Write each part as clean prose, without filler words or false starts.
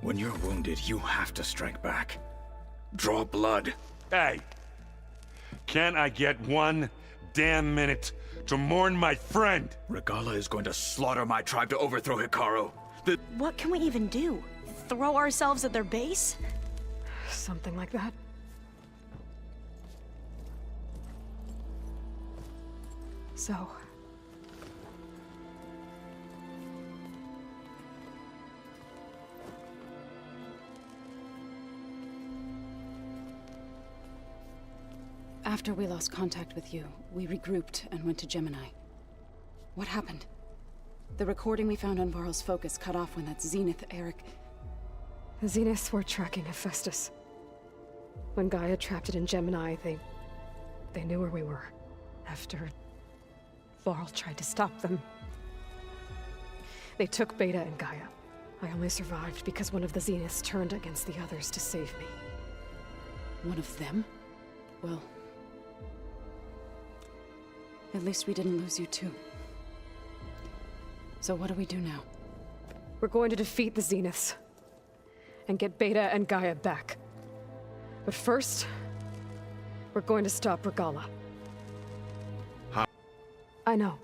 When you're wounded, you have to strike back. Draw blood. Hey! Can't I get one damn minute to mourn my friend? Regala is going to slaughter my tribe to overthrow Hikaru. What can we even do? Throw ourselves at their base? Something like that. So... After we lost contact with you, we regrouped and went to Gemini. What happened? The recording we found on Varl's focus cut off when that Zenith Eric... The Zeniths were tracking Hephaestus. When Gaia trapped it in Gemini, they knew where we were. After... Varl tried to stop them. They took Beta and Gaia. I only survived because one of the Zeniths turned against the others to save me. One of them? Well... At least we didn't lose you too. So what do we do now? We're going to defeat the Zeniths. And get Beta and Gaia back. But first... we're going to stop Regala. How? I know.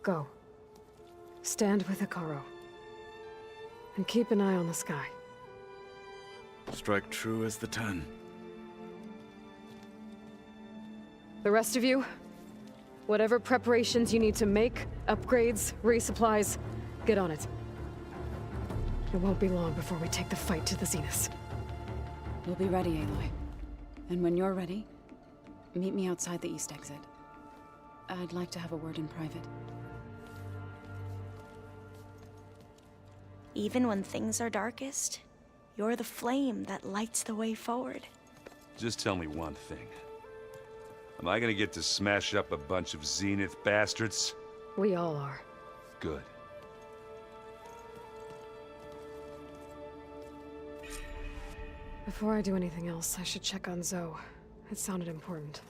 Go. Stand with Hikaru. And keep an eye on the sky. Strike true as the 10. The rest of you, whatever preparations you need to make, upgrades, resupplies, get on it. It won't be long before we take the fight to the Zeniths. We'll be ready, Aloy. And when you're ready, meet me outside the east exit. I'd like to have a word in private. Even when things are darkest, you're the flame that lights the way forward. Just tell me one thing. Am I gonna get to smash up a bunch of Zenith bastards? We all are. Good. Before I do anything else, I should check on Zoe. It sounded important.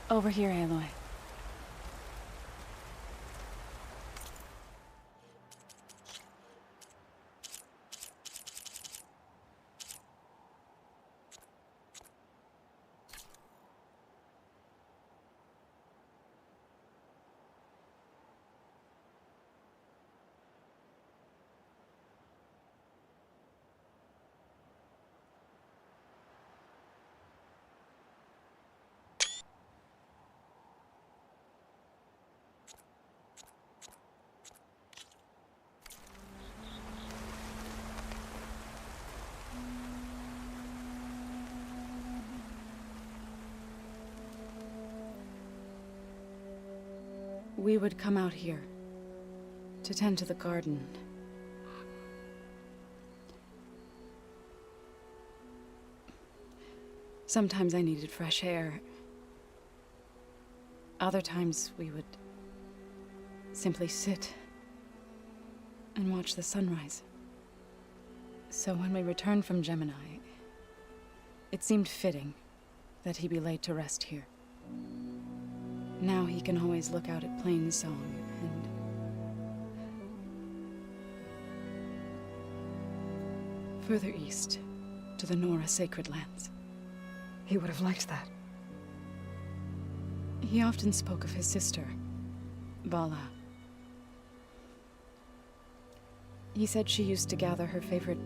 Over here, Aloy. We would come out here to tend to the garden. Sometimes I needed fresh air. Other times we would simply sit and watch the sunrise. So when we returned from Gemini, it seemed fitting that he be laid to rest here. Now he can always look out at Plainsong and... further east, to the Nora Sacred Lands. He would have liked that. He often spoke of his sister, Bala. He said she used to gather her favorite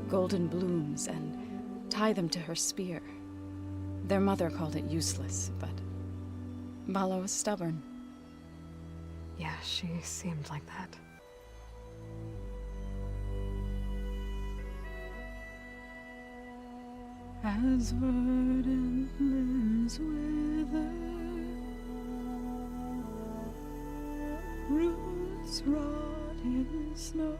golden blooms and tie them to her spear. Their mother called it useless, but Bala was stubborn. Yeah, she seemed like that. As verdant limbs wither, roots rot in snow,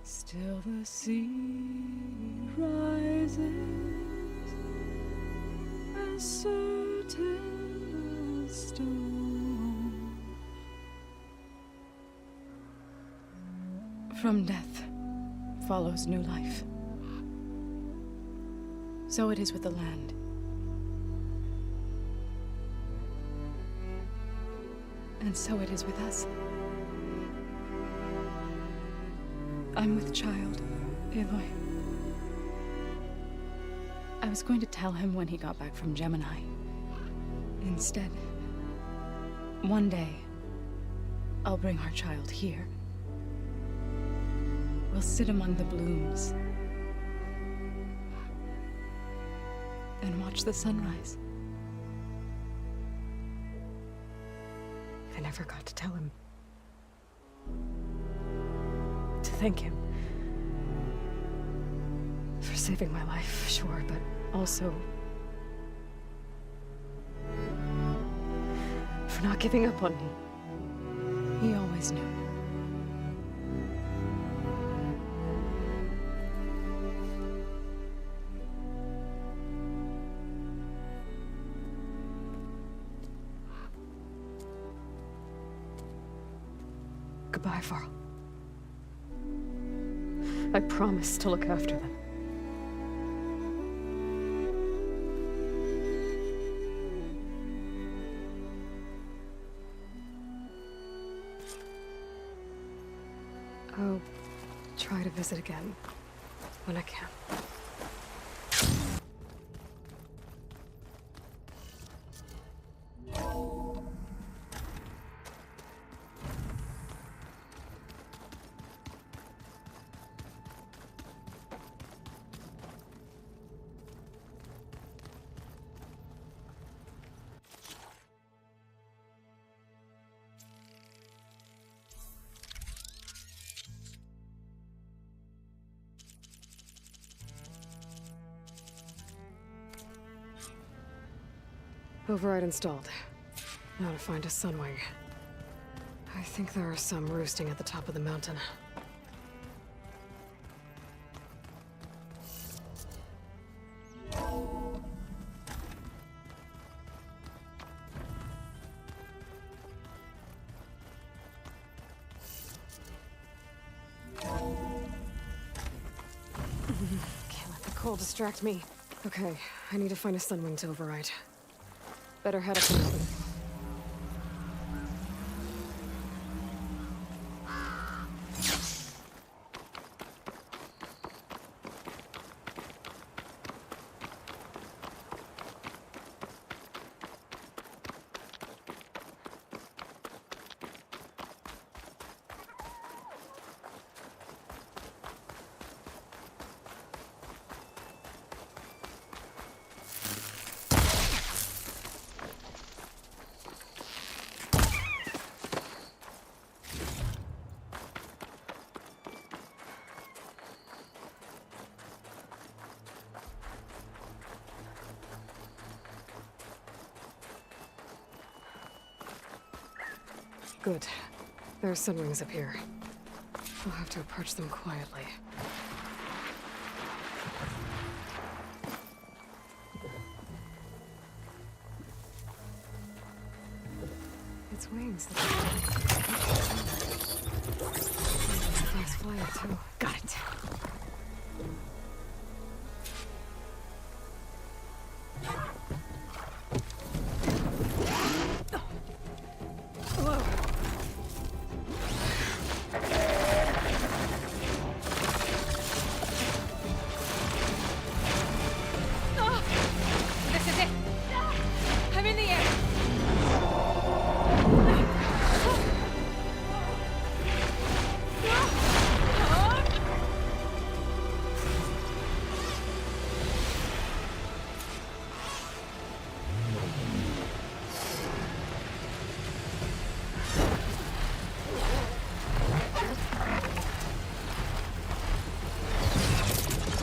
still the sea rises, as certain as stone. From death follows new life. So it is with the land. And so it is with us. I'm with child, Aloy. I was going to tell him when he got back from Gemini. Instead, one day, I'll bring our child here. We'll sit among the blooms and watch the sunrise. I never got to tell him. To thank him. For saving my life, sure, but also... for not giving up on me. He always knew. Goodbye, Varl. I promise to look after them. I'll try to visit again when I can. Override installed. Now to find a sunwing. I think there are some roosting at the top of the mountain. Can't let the cold distract me. Okay, I need to find a sunwing to override. Better head up the mountain. Good. There are sunwings up here. I'll have to approach them quietly. Its wings. Fast flyer too. Got it.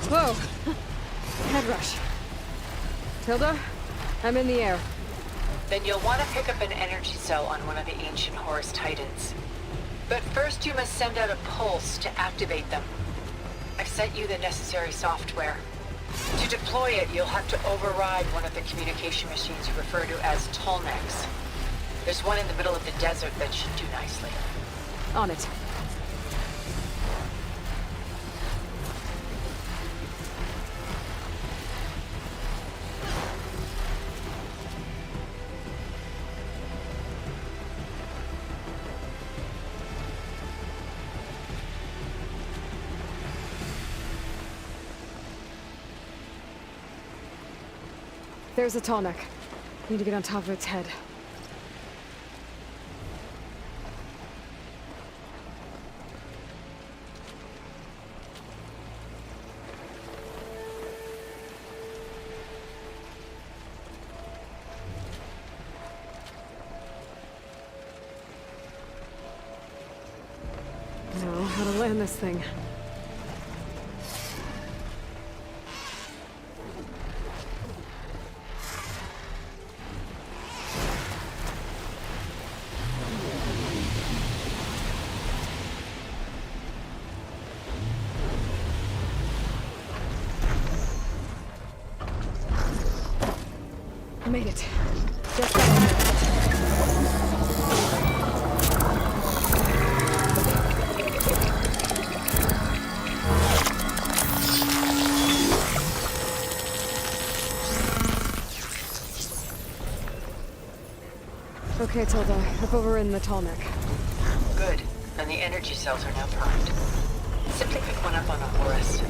Whoa! Head rush. Tilda, I'm in the air. Then you'll want to pick up an energy cell on one of the ancient Horus Titans. But first you must send out a pulse to activate them. I've sent you the necessary software. To deploy it, you'll have to override one of the communication machines you refer to as Tolnecs. There's one in the middle of the desert that should do nicely. On it. There's a tall neck. Need to get on top of its head. Now, how to land this thing. Made it. Just got on it. Okay, Tilda. Up over in the tall neck. Good. And the energy cells are now primed. Simply pick one up on a Horus.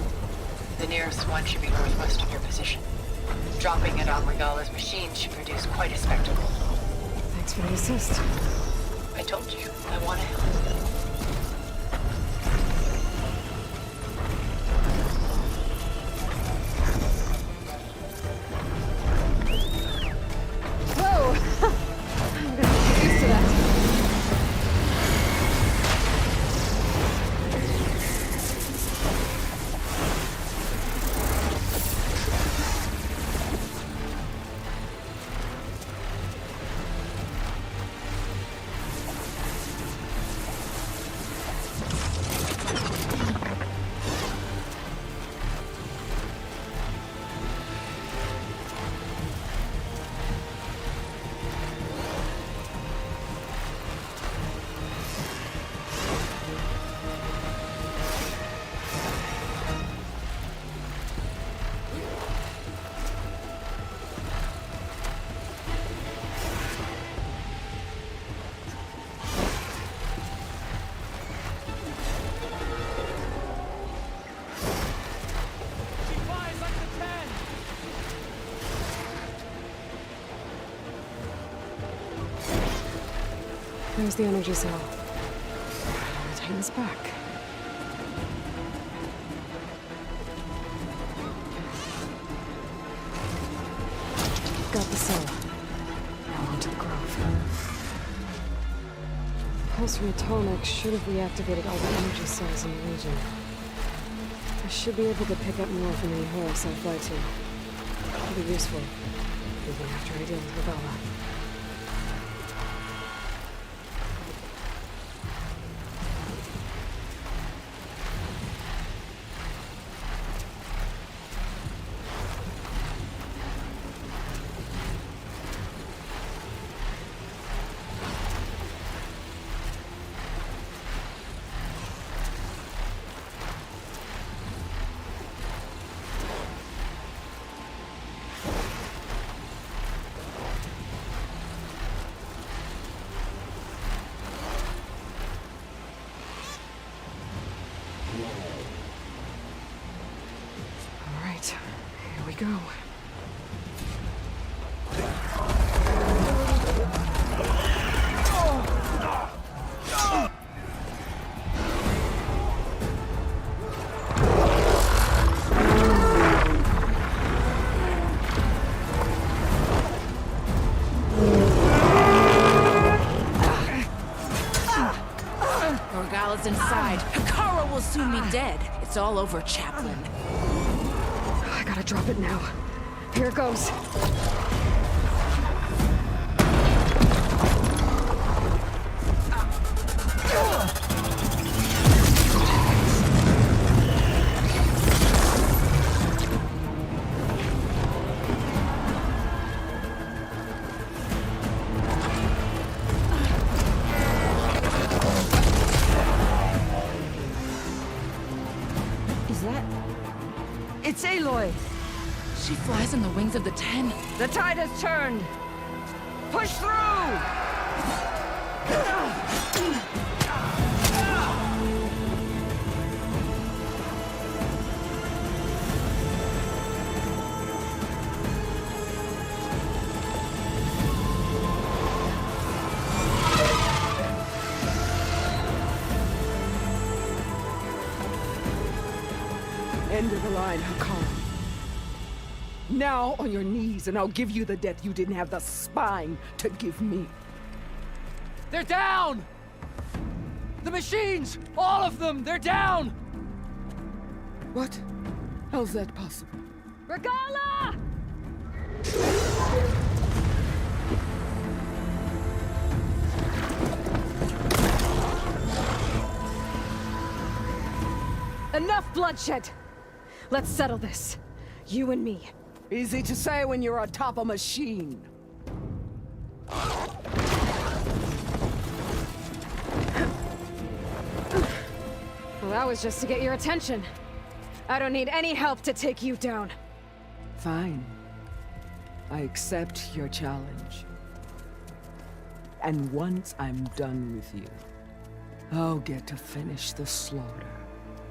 The nearest one should be northwest of your position. Dropping it on Regala's machine should produce quite a spectacle. Thanks for the assist. I told you, I want to help. Whoa! I'm gonna get used to that. There's the energy cell. Tighten this back. Got the cell. Now onto the grove. The pulse from the tall neck should have reactivated all the energy cells in the region. I should be able to pick up more from any Horus I fly to. It'll be useful, even after I deal with Regala. Here we go. Regala's inside. Hikaru will soon be dead. It's all over, Chaplain. I gotta drop it now. Here it goes. It's Aloy! She flies on the wings of the Ten. The tide has turned! Push through! End of the line, Hakon. Now on your knees, and I'll give you the death you didn't have the spine to give me. They're down! The machines! All of them! They're down! What? How's that possible? Regala! Enough bloodshed! Let's settle this. You and me. Easy to say when you're atop a machine. Well, that was just to get your attention. I don't need any help to take you down. Fine. I accept your challenge. And once I'm done with you, I'll get to finish the slaughter.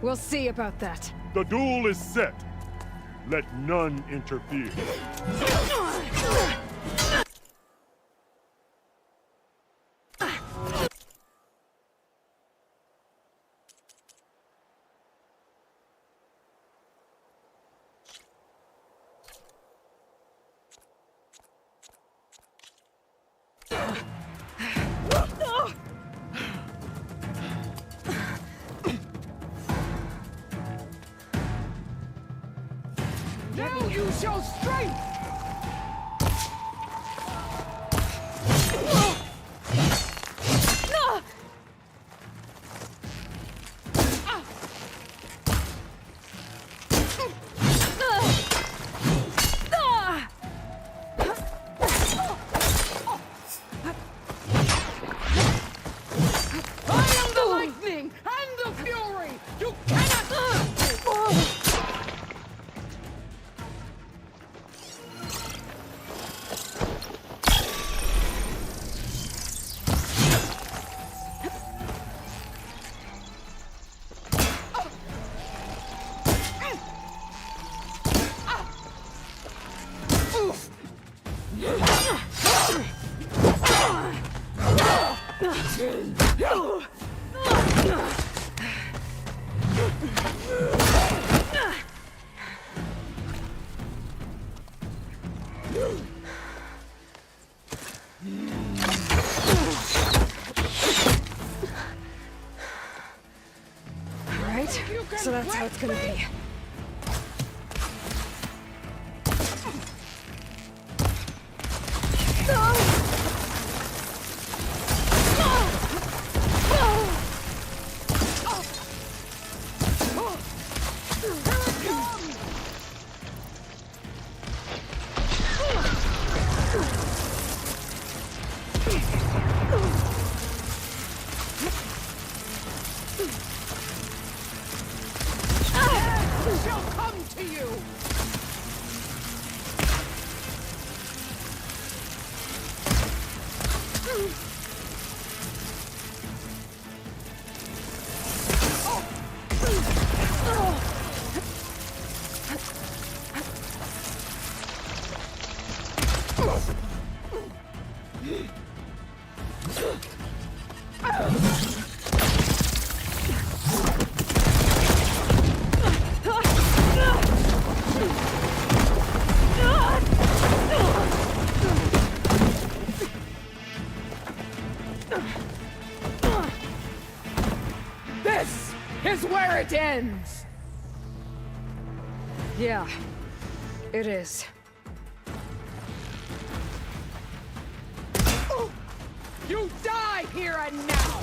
We'll see about that. The duel is set. Let none interfere. Now you show strength! I am the lightning and the fury! You cannot... Alright, so that's how it's gonna be. shall come to you! This is where it ends! Yeah, it is. You die here and now!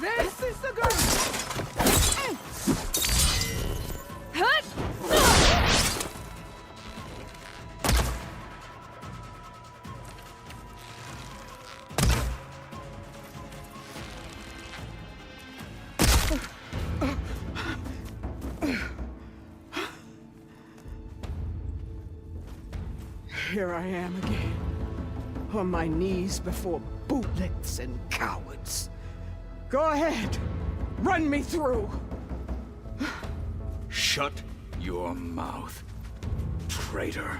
This is the goal! Here I am again, on my knees before bootlets and cowards. Go ahead, run me through. Shut your mouth, traitor.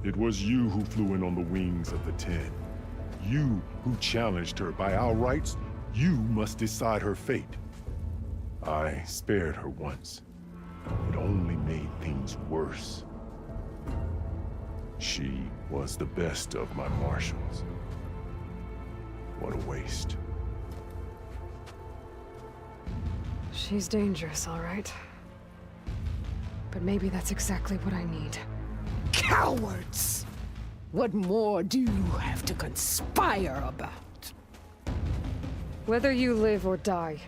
It was you who flew in on the wings of the 10. You who challenged her. By our rights, you must decide her fate. I spared her once. It only made things worse. She was the best of my marshals. What a waste. She's dangerous, all right. But maybe that's exactly what I need. Cowards! What more do you have to conspire about? Whether you live or die.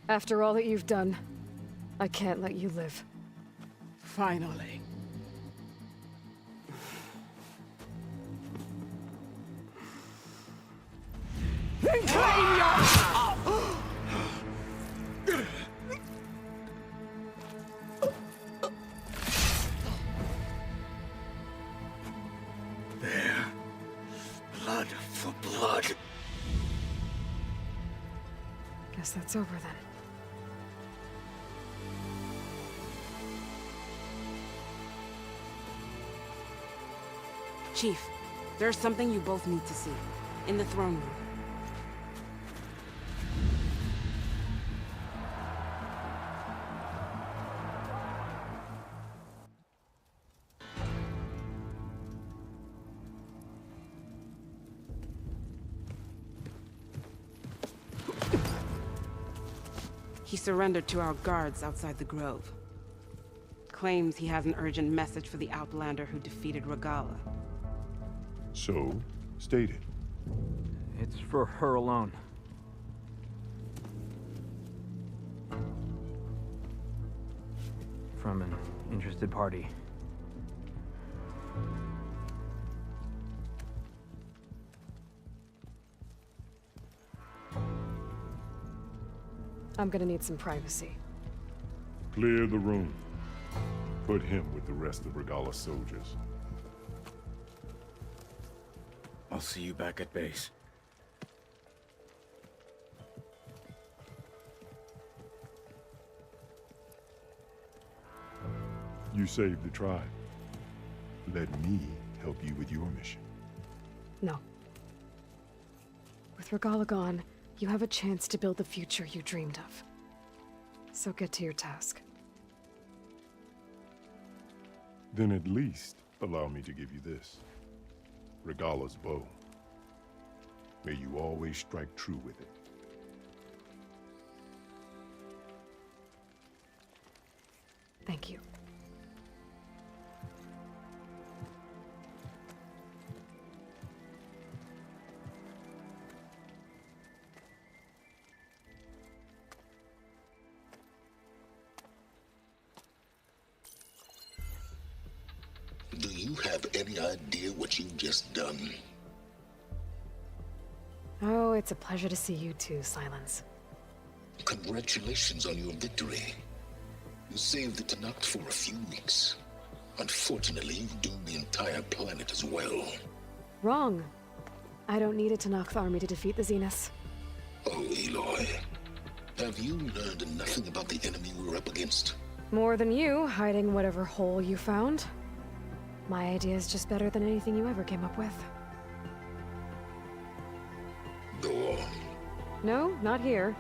After all that you've done, I can't let you live. Finally. Then claim your... There. Blood for blood. Guess that's over then. Chief, there's something you both need to see. In the throne room. He surrendered to our guards outside the grove. Claims he has an urgent message for the Outlander who defeated Regala. So, state it. It's for her alone. From an interested party. I'm gonna need some privacy. Clear the room. Put him with the rest of Regala's soldiers. I'll see you back at base. You saved the tribe. Let me help you with your mission. No. With Regala gone, you have a chance to build the future you dreamed of. So get to your task. Then at least allow me to give you this. Regala's bow. May you always strike true with it. Thank you. Do you have any idea what you've just done? Oh, it's a pleasure to see you too, Silence. Congratulations on your victory. You saved the Tenakth for a few weeks. Unfortunately, you've doomed the entire planet as well. Wrong. I don't need a Tenakth army to defeat the Zeniths. Oh, Aloy. Have you learned nothing about the enemy we're up against? More than you, hiding whatever hole you found. My idea is just better than anything you ever came up with. Go on. No, not here.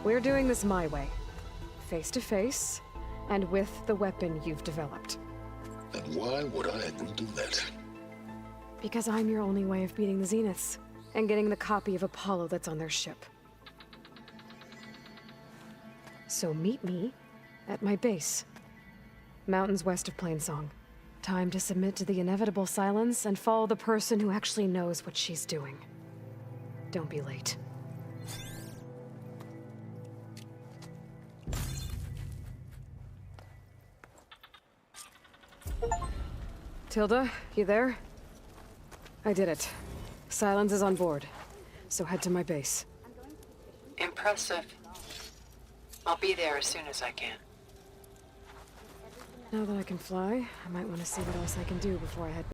We're doing this my way. Face to face, and with the weapon you've developed. And why would I agree to that? Because I'm your only way of beating the Zeniths, and getting the copy of Apollo that's on their ship. So meet me at my base. Mountains west of Plainsong. Time to submit to the inevitable silence and follow the person who actually knows what she's doing. Don't be late. Tilda, you there? I did it. Silence is on board. So head to my base. Impressive. I'll be there as soon as I can. Now that I can fly, I might want to see what else I can do before I head